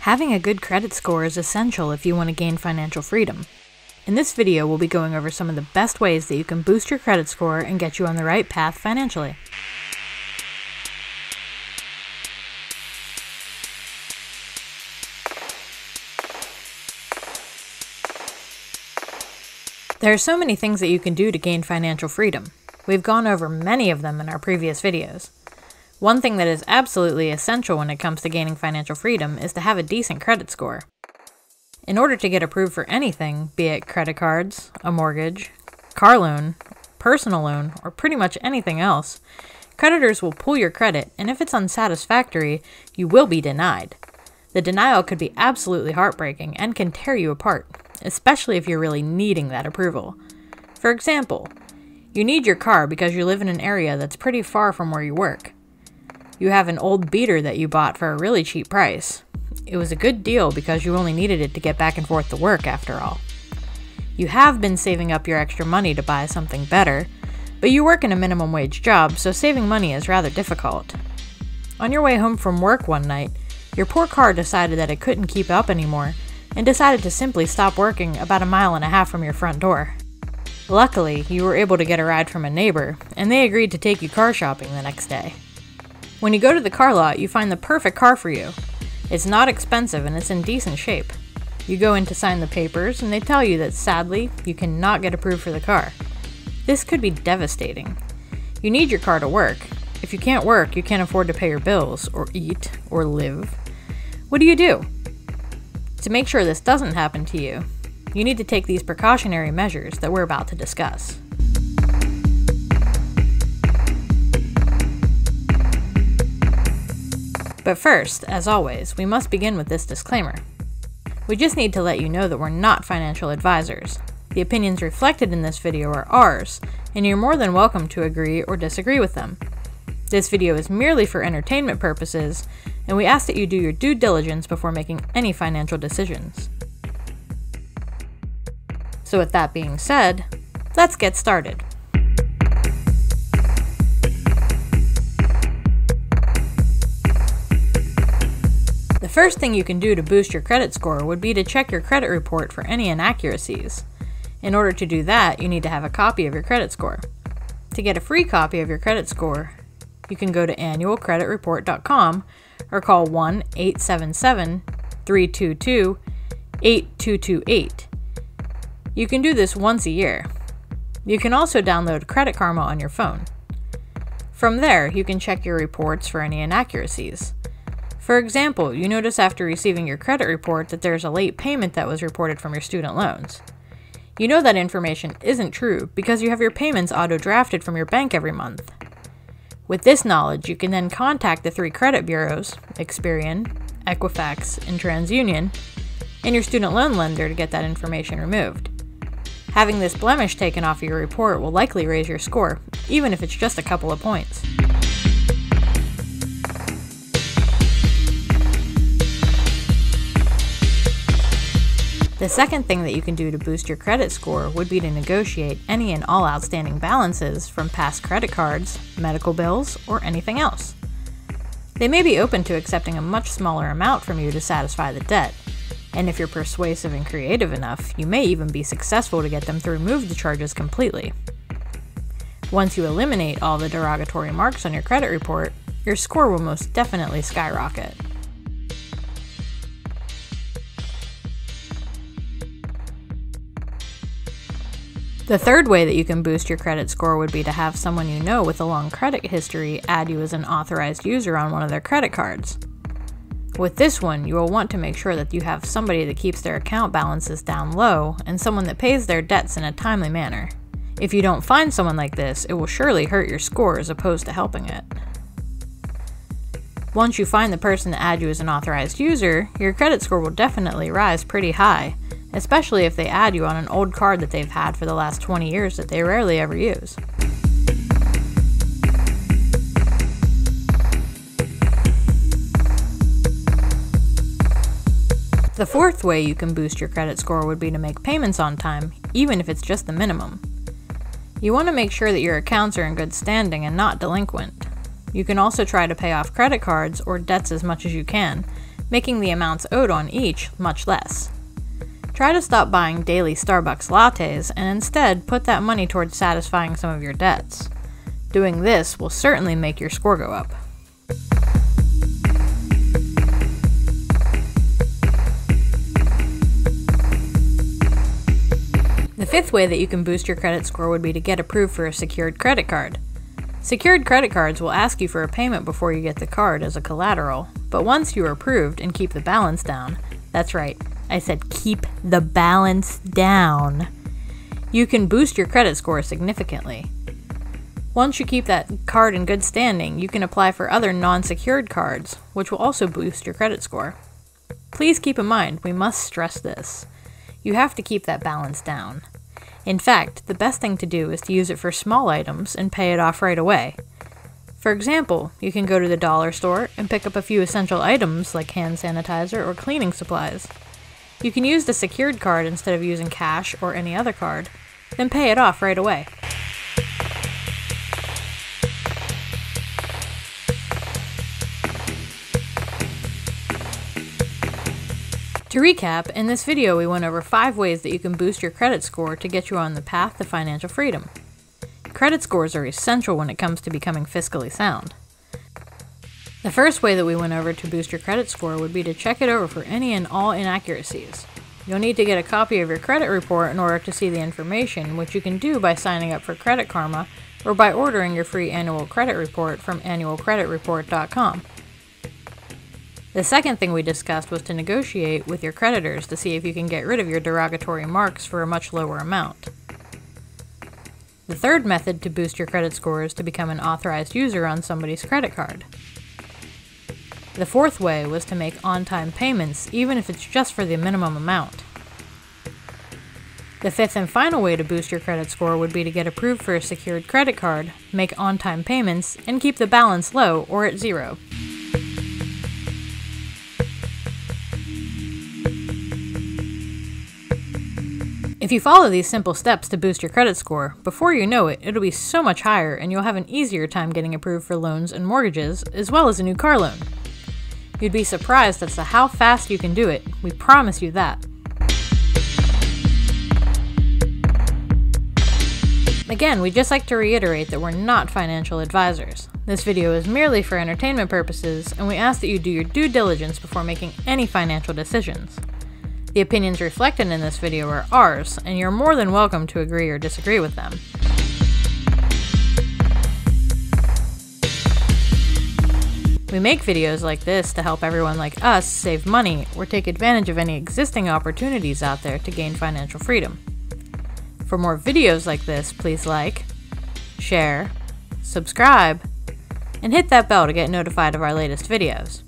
Having a good credit score is essential if you want to gain financial freedom. In this video, we'll be going over some of the best ways that you can boost your credit score and get you on the right path financially. There are so many things that you can do to gain financial freedom. We've gone over many of them in our previous videos. One thing that is absolutely essential when it comes to gaining financial freedom is to have a decent credit score. In order to get approved for anything, be it credit cards, a mortgage, car loan, personal loan, or pretty much anything else, creditors will pull your credit, and if it's unsatisfactory, you will be denied. The denial could be absolutely heartbreaking and can tear you apart, especially if you're really needing that approval. For example, you need your car because you live in an area that's pretty far from where you work. You have an old beater that you bought for a really cheap price. It was a good deal because you only needed it to get back and forth to work after all. You have been saving up your extra money to buy something better, but you work in a minimum wage job, so saving money is rather difficult. On your way home from work one night, your poor car decided that it couldn't keep up anymore and decided to simply stop working about 1.5 miles from your front door. Luckily, you were able to get a ride from a neighbor, and they agreed to take you car shopping the next day. When you go to the car lot, you find the perfect car for you. It's not expensive and it's in decent shape. You go in to sign the papers and they tell you that sadly, you cannot get approved for the car. This could be devastating. You need your car to work. If you can't work, you can't afford to pay your bills, or eat, or live. What do? To make sure this doesn't happen to you, you need to take these precautionary measures that we're about to discuss. But first, as always, we must begin with this disclaimer. We just need to let you know that we're not financial advisors. The opinions reflected in this video are ours, and you're more than welcome to agree or disagree with them. This video is merely for entertainment purposes, and we ask that you do your due diligence before making any financial decisions. So with that being said, let's get started. The first thing you can do to boost your credit score would be to check your credit report for any inaccuracies. In order to do that, you need to have a copy of your credit score. To get a free copy of your credit score, you can go to annualcreditreport.com or call 1-877-322-8228. You can do this once a year. You can also download Credit Karma on your phone. From there, you can check your reports for any inaccuracies. For example, you notice after receiving your credit report that there's a late payment that was reported from your student loans. You know that information isn't true because you have your payments auto-drafted from your bank every month. With this knowledge, you can then contact the 3 credit bureaus, Experian, Equifax, and TransUnion, and your student loan lender to get that information removed. Having this blemish taken off your report will likely raise your score, even if it's just a couple of points. The second thing that you can do to boost your credit score would be to negotiate any and all outstanding balances from past credit cards, medical bills, or anything else. They may be open to accepting a much smaller amount from you to satisfy the debt, and if you're persuasive and creative enough, you may even be successful to get them to remove the charges completely. Once you eliminate all the derogatory marks on your credit report, your score will most definitely skyrocket. The third way that you can boost your credit score would be to have someone you know with a long credit history add you as an authorized user on one of their credit cards. With this one, you will want to make sure that you have somebody that keeps their account balances down low and someone that pays their debts in a timely manner. If you don't find someone like this, it will surely hurt your score as opposed to helping it. Once you find the person to add you as an authorized user, your credit score will definitely rise pretty high, especially if they add you on an old card that they've had for the last 20 years that they rarely ever use. The fourth way you can boost your credit score would be to make payments on time, even if it's just the minimum. You want to make sure that your accounts are in good standing and not delinquent. You can also try to pay off credit cards or debts as much as you can, making the amounts owed on each much less. Try to stop buying daily Starbucks lattes and instead put that money towards satisfying some of your debts. Doing this will certainly make your score go up. The fifth way that you can boost your credit score would be to get approved for a secured credit card. Secured credit cards will ask you for a payment before you get the card as a collateral, but once you are approved and keep the balance down, that's right, I said keep the balance down, you can boost your credit score significantly. Once you keep that card in good standing, you can apply for other non-secured cards, which will also boost your credit score. Please keep in mind, we must stress this. You have to keep that balance down. In fact, the best thing to do is to use it for small items and pay it off right away. For example, you can go to the dollar store and pick up a few essential items like hand sanitizer or cleaning supplies. You can use the secured card instead of using cash or any other card, then pay it off right away. To recap, in this video we went over 5 ways that you can boost your credit score to get you on the path to financial freedom. Credit scores are essential when it comes to becoming fiscally sound. The first way that we went over to boost your credit score would be to check it over for any and all inaccuracies. You'll need to get a copy of your credit report in order to see the information, which you can do by signing up for Credit Karma or by ordering your free annual credit report from annualcreditreport.com. The second thing we discussed was to negotiate with your creditors to see if you can get rid of your derogatory marks for a much lower amount. The third method to boost your credit score is to become an authorized user on somebody's credit card. The fourth way was to make on-time payments, even if it's just for the minimum amount. The fifth and final way to boost your credit score would be to get approved for a secured credit card, make on-time payments, and keep the balance low or at zero. If you follow these simple steps to boost your credit score, before you know it, it'll be so much higher and you'll have an easier time getting approved for loans and mortgages, as well as a new car loan. You'd be surprised as to how fast you can do it, we promise you that. Again, we'd just like to reiterate that we're not financial advisors. This video is merely for entertainment purposes, and we ask that you do your due diligence before making any financial decisions. The opinions reflected in this video are ours, and you're more than welcome to agree or disagree with them. We make videos like this to help everyone like us save money or take advantage of any existing opportunities out there to gain financial freedom. For more videos like this, please like, share, subscribe, and hit that bell to get notified of our latest videos.